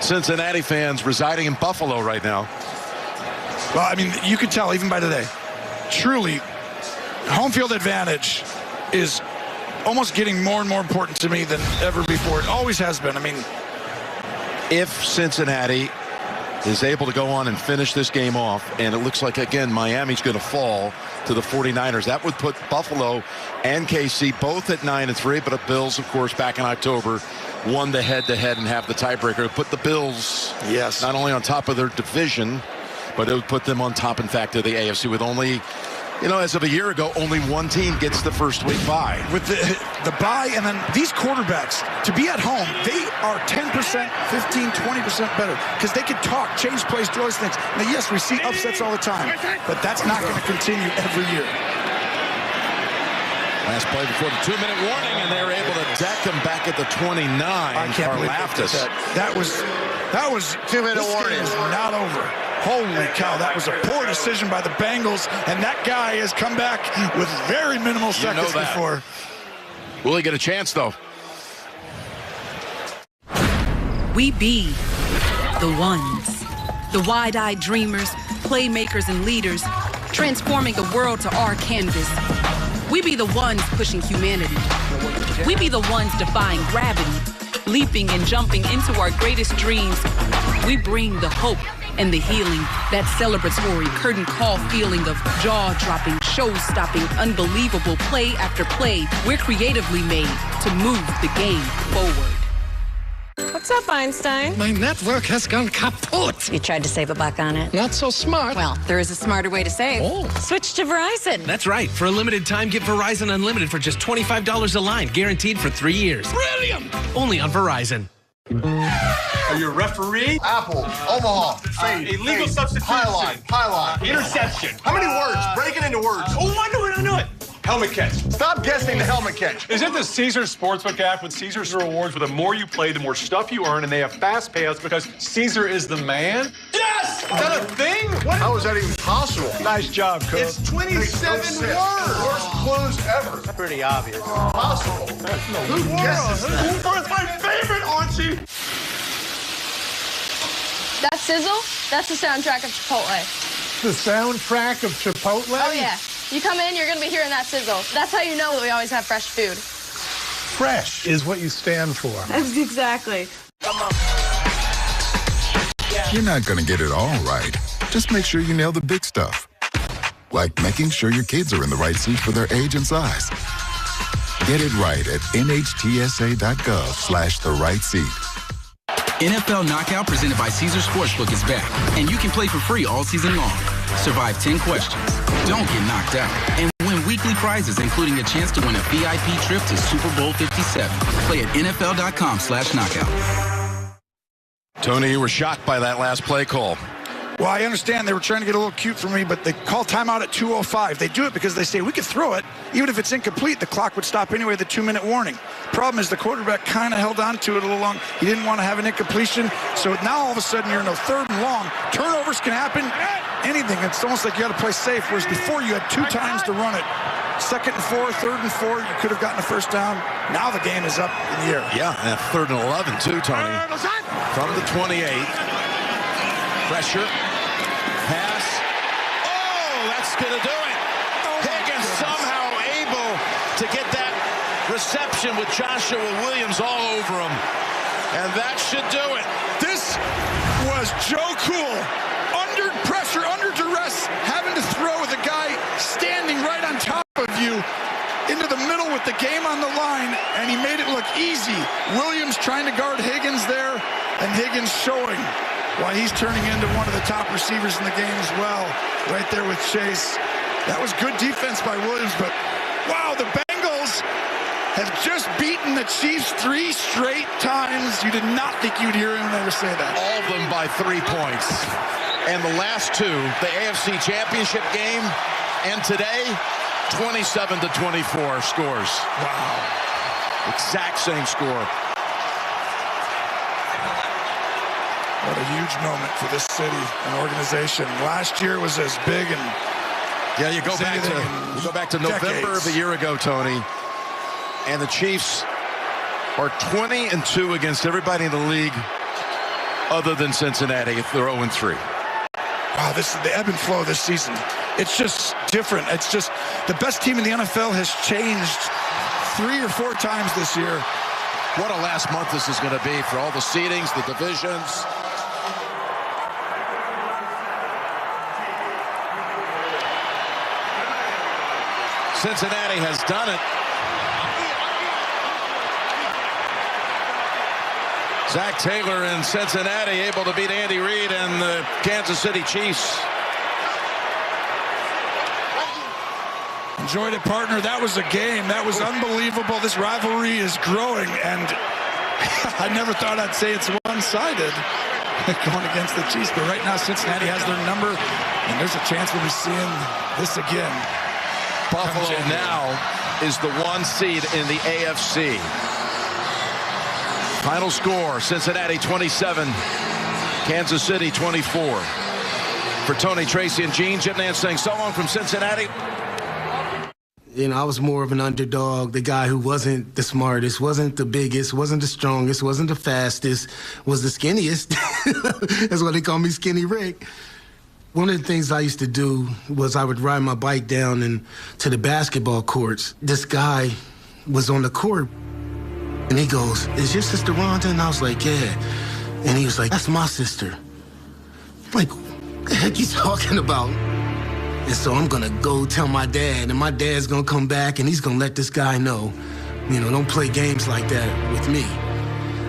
Cincinnati fans residing in Buffalo right now. Well, I mean, you could tell even by today. Truly, home field advantage is almost getting more and more important to me than ever before. It always has been. I mean, if Cincinnati is able to go on and finish this game off, and it looks like, again, Miami's going to fall to the 49ers, that would put Buffalo and KC both at 9-3, but the Bills, of course, back in October, won the head-to-head and have the tiebreaker. Put the Bills not only on top of their division, but it would put them on top, in fact, of the AFC with only, you know, as of a year ago, only one team gets the first week bye. With the bye, and then these quarterbacks, to be at home, they are 10%, 15, 20% better because they can talk, change plays, do all these things. Now, yes, we see upsets all the time, but that's not going to continue every year. Last play before the 2-minute warning, and they were able to deck them back at the 29. I can't believe that was 2-minute warning. Is not over. Holy cow, that was a poor decision by the Bengals, and that guy has come back with very minimal seconds before. Will he get a chance, though? We be the ones. The wide-eyed dreamers, playmakers, and leaders, transforming the world to our canvas. We be the ones pushing humanity. We be the ones defying gravity, leaping and jumping into our greatest dreams. We bring the hope and the healing, that celebratory curtain call feeling of jaw-dropping, show-stopping, unbelievable play after play. We're creatively made to move the game forward. What's up, Einstein? My network has gone kaput. You tried to save a buck on it? Not so smart. Well, there is a smarter way to save. Oh. Switch to Verizon. That's right. For a limited time, get Verizon Unlimited for just $25 a line, guaranteed for 3 years. Brilliant! Only on Verizon. Are you a referee? Apple, Omaha, fade, illegal fade, substitution. pylon, Interception. How many words? Break it into words. Oh, I know it. Helmet catch. Stop guessing the helmet catch. Is it the Caesars Sportsbook app with Caesars rewards where the more you play, the more stuff you earn, and they have fast payouts because Caesar is the man? Yes! Is that a thing? How is that even possible? Nice job, Coach. It's 27 words. Worst clues ever. That's pretty obvious. Possible. Who guesses that? That's my favorite, Archie. That sizzle, that's the soundtrack of Chipotle. The soundtrack of Chipotle? Oh, yeah. You come in, you're going to be hearing that sizzle. That's how you know that we always have fresh food. Fresh is what you stand for. That's exactly. You're not going to get it all right. Just make sure you nail the big stuff. Like making sure your kids are in the right seat for their age and size. Get it right at nhtsa.gov/the right seat. NFL Knockout presented by Caesars Sportsbook is back, and you can play for free all season long. Survive 10 questions, don't get knocked out, and win weekly prizes, including a chance to win a VIP trip to Super Bowl 57. Play at NFL.com/knockout. Tony, you were shocked by that last play call. Well, I understand they were trying to get a little cute for me, but they call timeout at 2:05. They do it because they say we could throw it. Even if it's incomplete, the clock would stop anyway, the 2-minute warning. Problem is the quarterback kind of held on to it a little long. He didn't want to have an incompletion. So now all of a sudden you're in a 3rd and long. Turnovers can happen. Anything. It's almost like you got to play safe, whereas before you had 2 times to run it. 2nd and 4, 3rd and 4, you could have gotten a first down. Now the game is up in the air. Yeah, and 3rd and 11 too, Tony. From the 28. Pressure. Pass. Oh, that's going to do it. Higgins somehow able to get that reception with Joshua Williams all over him. And that should do it. This was Joe Cool. Under pressure, under duress, having to throw with a guy standing right on top of you into the middle with the game on the line, and he made it look easy. Williams trying to guard Higgins there, and Higgins showing why he's turning into one of the top receivers in the game as well, right there with Chase. That was good defense by Williams, but wow, the Bengals have just beaten the Chiefs 3 straight times. You did not think you'd hear him ever say that. All of them by 3 points. And the last 2, the AFC Championship Game, and today, 27-24 scores. Wow. Exact same score. What a huge moment for this city and organization. Last year was as big and yeah, you go back to November decades. of a year ago, Tony, and the Chiefs are 20-2 against everybody in the league other than Cincinnati if they're 0-3. Wow, this is the ebb and flow this season. It's just different. It's just the best team in the NFL has changed 3 or 4 times this year. What a last month this is going to be for all the seedings, the divisions. Cincinnati has done it. Zach Taylor in Cincinnati able to beat Andy Reid and the Kansas City Chiefs. Enjoyed it, partner. That was a game. That was unbelievable. This rivalry is growing, and I never thought I'd say it's one-sided going against the Chiefs, but right now Cincinnati has their number, and there's a chance we'll be seeing this again. Buffalo now is the 1 seed in the AFC. Final score, Cincinnati 27, Kansas City 24. For Tony, Tracy, and Gene, Jim Nance saying so long from Cincinnati. You know, I was more of an underdog, the guy who wasn't the smartest, wasn't the biggest, wasn't the strongest, wasn't the fastest, was the skinniest. That's why they call me Skinny Rick. One of the things I used to do was I would ride my bike down to the basketball courts. This guy was on the court, and he goes, "Is your sister Rhonda?" And I was like, "Yeah." And he was like, "That's my sister." I'm like, what the heck you talking about? And so I'm gonna go tell my dad, and my dad's gonna come back, and he's gonna let this guy know, you know, don't play games like that with me.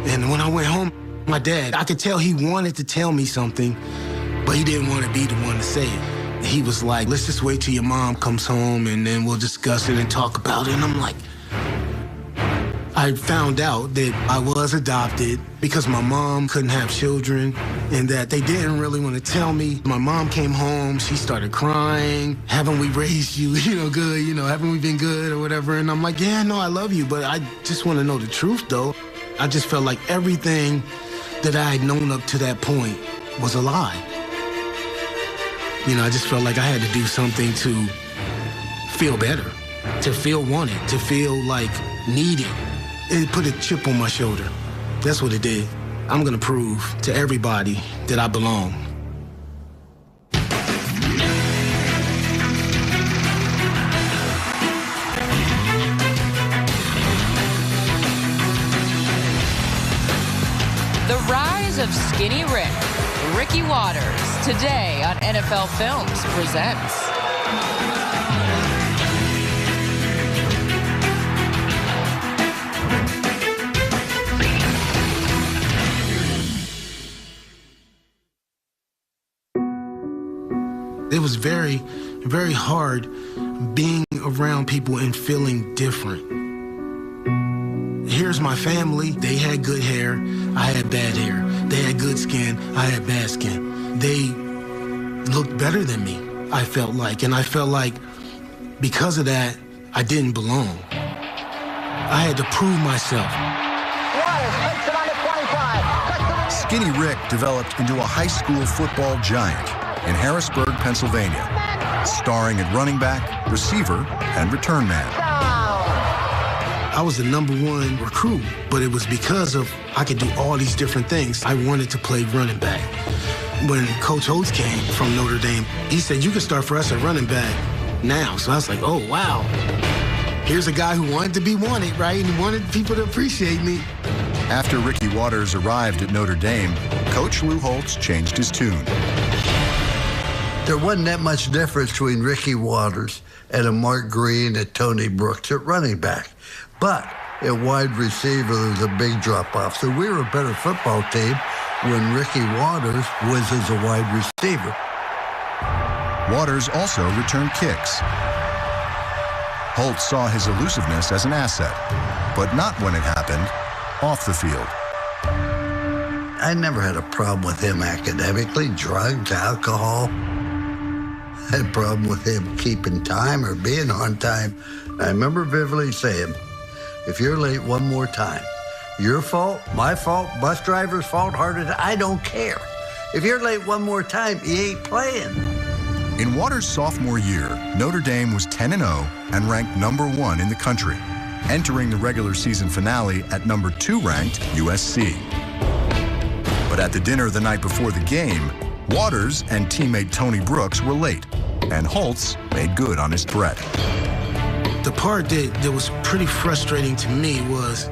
And when I went home, my dad, I could tell he wanted to tell me something, but he didn't want to be the one to say it. He was like, "Let's just wait till your mom comes home, and then we'll discuss it and talk about it." And I'm like, I found out that I was adopted because my mom couldn't have children and that they didn't really want to tell me. My mom came home, she started crying. "Haven't we raised you, good? Haven't we been good or whatever?" And I'm like, "Yeah, no, I love you, but I just want to know the truth, though." I just felt like everything that I had known up to that point was a lie. I just felt like I had to do something to feel better, to feel wanted, to feel like needed. It put a chip on my shoulder. That's what it did. I'm gonna prove to everybody that I belong. The rise of Skinny Rick, Ricky Watters, today on NFL Films presents. It was very, very hard being around people and feeling different. Here's my family. They had good hair. I had bad hair. They had good skin. I had bad skin. They looked better than me, I felt like. And I felt like because of that, I didn't belong. I had to prove myself. Skinny Rick developed into a high school football giant in Harrisburg, Pennsylvania, starring at running back, receiver, and return man. I was the #1 recruit, but it was because of I could do all these different things. I wanted to play running back. When Coach Holtz came from Notre Dame, he said, "You can start for us at running back now." So I was like, oh, wow. Here's a guy who wanted to be wanted, right? And he wanted people to appreciate me. After Ricky Watters arrived at Notre Dame, Coach Lou Holtz changed his tune. There wasn't that much difference between Ricky Watters and a Mark Green and Tony Brooks at running back. But at wide receiver, there was a big drop-off. So we were a better football team when Ricky Watters was as a wide receiver. Waters also returned kicks. Holtz saw his elusiveness as an asset, but not when it happened off the field. I never had a problem with him academically, drugs, alcohol. I had a problem with him keeping time or being on time. I remember vividly saying, "If you're late one more time, your fault, my fault, bus driver's fault, I don't care. If you're late one more time, you ain't playing." In Waters' sophomore year, Notre Dame was 10-0 and ranked #1 in the country, entering the regular season finale at #2 ranked USC. But But at the dinner the night before the game, Waters and teammate Tony Brooks were late, and Holtz made good on his threat. The part that was pretty frustrating to me was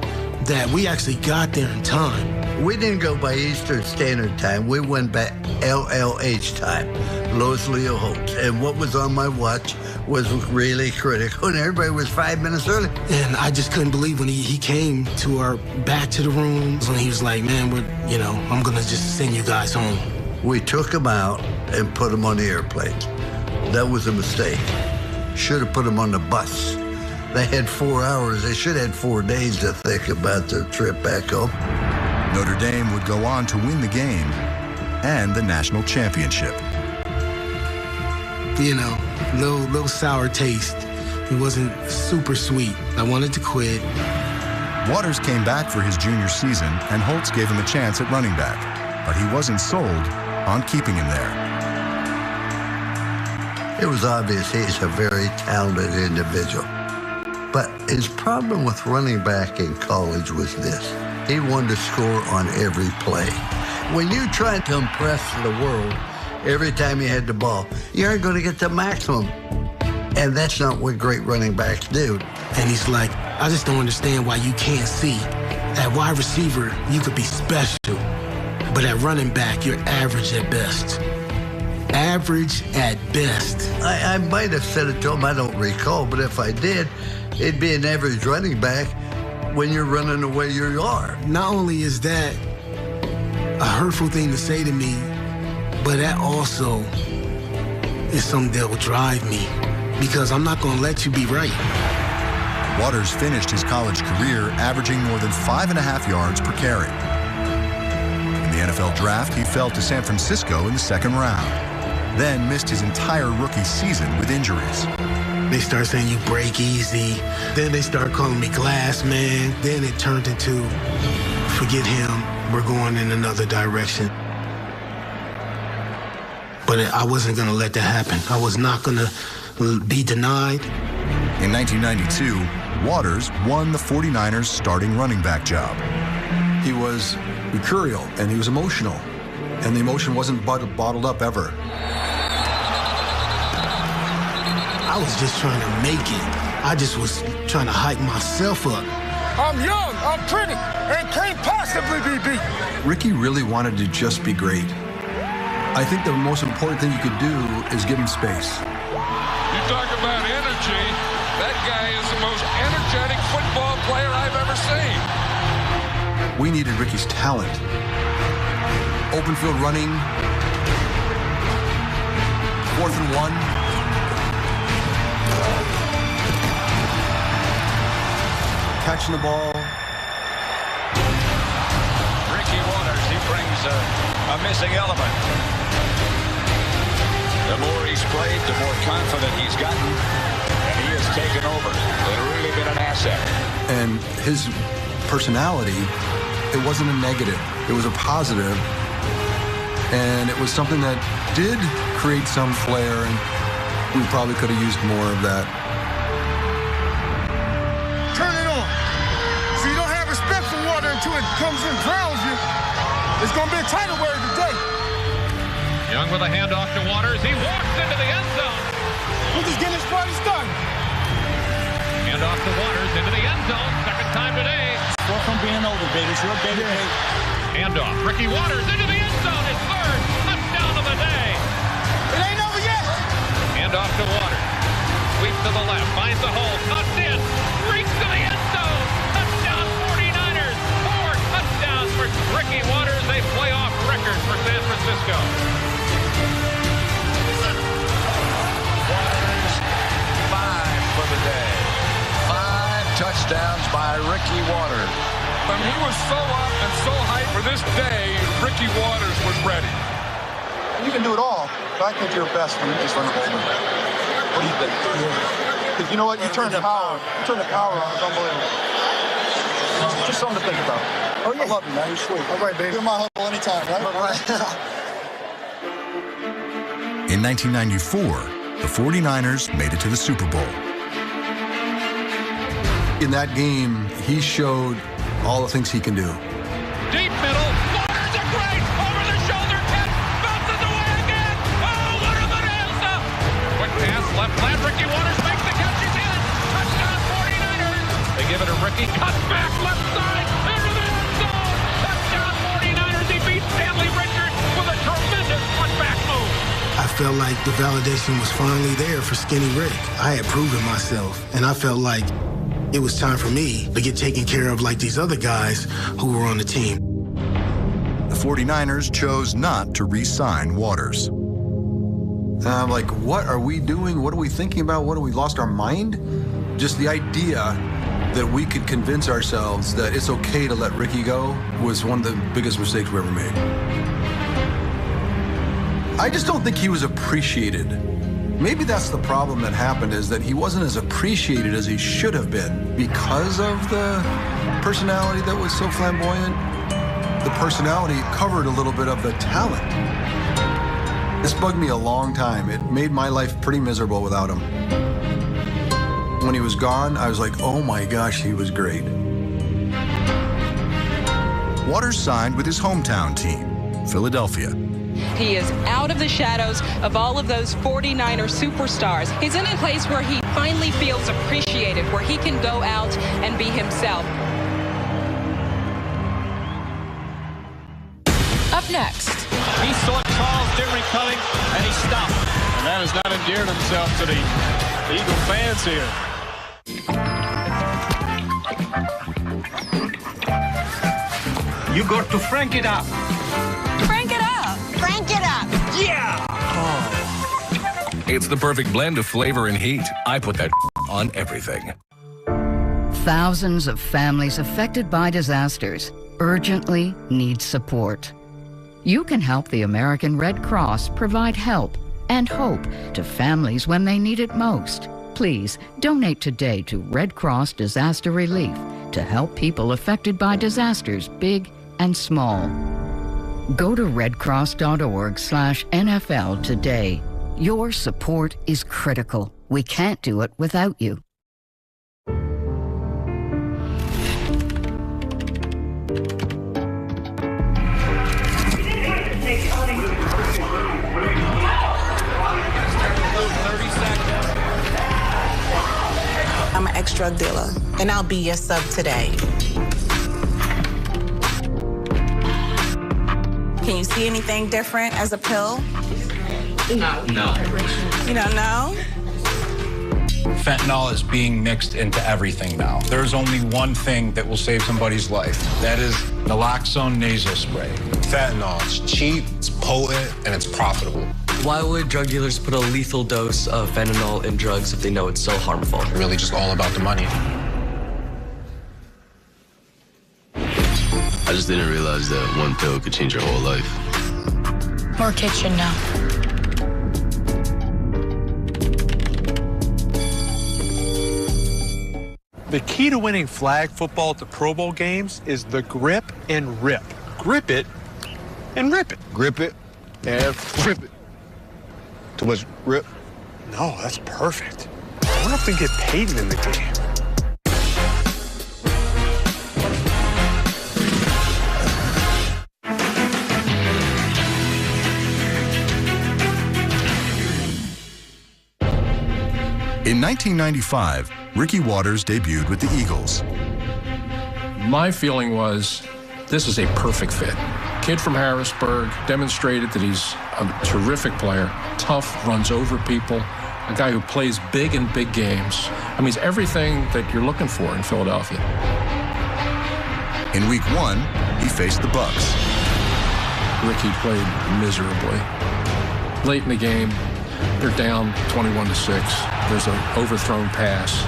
that we actually got there in time. We didn't go by Eastern Standard Time. We went by LLH time, Lois Leo Holtz. And what was on my watch was really critical, and everybody was 5 minutes early. And I just couldn't believe when he came to back to the rooms, when he was like, man, I'm gonna just send you guys home. We took him out and put him on the airplane. That was a mistake. Should have put him on the bus. They had 4 hours. They should have had 4 days to think about their trip back home. Notre Dame would go on to win the game and the national championship. Little sour taste. It wasn't super sweet. I wanted to quit. Waters came back for his junior season, and Holtz gave him a chance at running back, but he wasn't sold on keeping him there. It was obvious he's a very talented individual. But his problem with running back in college was this. He wanted to score on every play. When you try to impress the world every time you had the ball, you aren't going to get the maximum. And that's not what great running backs do. And he's like, I just don't understand why you can't see. At wide receiver, you could be special. But at running back, you're average at best. Average at best. I might have said it to him, I don't recall, but if I did, it'd be an average running back when you're running the way you are. Not only is that a hurtful thing to say to me, but that also is something that will drive me, because I'm not going to let you be right. Waters finished his college career averaging more than 5.5 yards per carry. In the NFL draft, he fell to San Francisco in the second round, then missed his entire rookie season with injuries. They start saying you break easy. Then they start calling me glass man. Then it turned into, forget him, we're going in another direction. But I wasn't going to let that happen. I was not going to be denied. In 1992, Waters won the 49ers starting running back job. He was mercurial and he was emotional, and the emotion wasn't bottled up ever. I was just trying to make it. I just was trying to hype myself up. I'm young, I'm pretty, and can't possibly be beat. Ricky really wanted to just be great. I think the most important thing you could do is give him space. You talk about energy, that guy is the most energetic football player I've ever seen. We needed Ricky's talent. Open field running, 4th and 1. Catching the ball. Ricky Waters, he brings a missing element. The more he's played, the more confident he's gotten, and he has taken over. It's really been an asset. And his personality, it wasn't a negative. It was a positive. And it was something that did create some flair, and we probably could have used more of that. Turn it on. So you don't have respect for water until it comes and drowns you. It's going to be a title word today. Young with a handoff to Waters. He walks into the end zone. We're just getting this party started. Handoff to Waters into the end zone. Second time today. Far from being over, baby. It's your baby. Handoff. Ricky Waters into the end zone. His third touchdown of the day. It ain't over yet. Handoff to Waters. Sweeps to the left. Finds the hole. Cuts in. Reeks to the end zone. Touchdown 49ers. 4 touchdowns for Ricky Waters. A playoff record for San Francisco. Waters, 5 for the day. 5 touchdowns by Ricky Waters. I mean, he was so up and so hyped for this day, Ricky Waters was ready. You can do it all, but I think you're best when you just run the ball. What do you think? Because you know what? You turn the power. You turn the power on. It's unbelievable. Just something to think about. Oh, yeah. I love you, man. You're sweet. All right, baby. You're my humble anytime, right? All right. In 1994, the 49ers made it to the Super Bowl. In that game, he showed all the things he can do. Deep middle. Waters, a great felt like the validation was finally there for Skinny Rick. I had proven myself, and I felt like it was time for me to get taken care of like these other guys who were on the team. The 49ers chose not to re-sign Waters. And I'm like, what are we doing? What are we thinking about? What, have we lost our mind? Just the idea that we could convince ourselves that it's okay to let Ricky go was one of the biggest mistakes we ever made. I just don't think he was appreciated. Maybe that's the problem that happened, is that he wasn't as appreciated as he should have been because of the personality that was so flamboyant. The personality covered a little bit of the talent. This bugged me a long time. It made my life pretty miserable without him. When he was gone, I was like, oh my gosh, he was great. Waters signed with his hometown team, Philadelphia. He is out of the shadows of all of those 49er superstars. He's in a place where he finally feels appreciated, where he can go out and be himself. Up next. He saw Charles Dimry coming, and he stopped. And that has not endeared himself to the Eagle fans here. You got to frank it up. Crank it up. Crank it up. Yeah. It's the perfect blend of flavor and heat. I put that on everything. Thousands of families affected by disasters urgently need support. You can help the American Red Cross provide help and hope to families when they need it most. Please donate today to Red Cross Disaster Relief to help people affected by disasters big and small. Go to redcross.org/NFL today. Your support is critical. We can't do it without you. I'm an ex-drug dealer, and I'll be your sub today. Can you see anything different as a pill? No. You don't know? Fentanyl is being mixed into everything now. There's only one thing that will save somebody's life. That is naloxone nasal spray. Fentanyl, it's cheap, it's potent, and it's profitable. Why would drug dealers put a lethal dose of fentanyl in drugs if they know it's so harmful? Really just all about the money. I just didn't realize that one pill could change your whole life. More kids should know. The key to winning flag football at the Pro Bowl games is the grip and rip. Grip it and rip it. Grip it and rip it. Too much rip? No, that's perfect. I wonder if we get paid in the game. In 1995, Ricky Waters debuted with the Eagles. My feeling was, this is a perfect fit. Kid from Harrisburg, demonstrated that he's a terrific player, tough, runs over people, a guy who plays big in big games. I mean, he's everything that you're looking for in Philadelphia. In week 1, he faced the Bucs. Ricky played miserably. Late in the game, they're down 21-6. There's an overthrown pass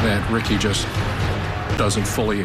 that Ricky just doesn't fully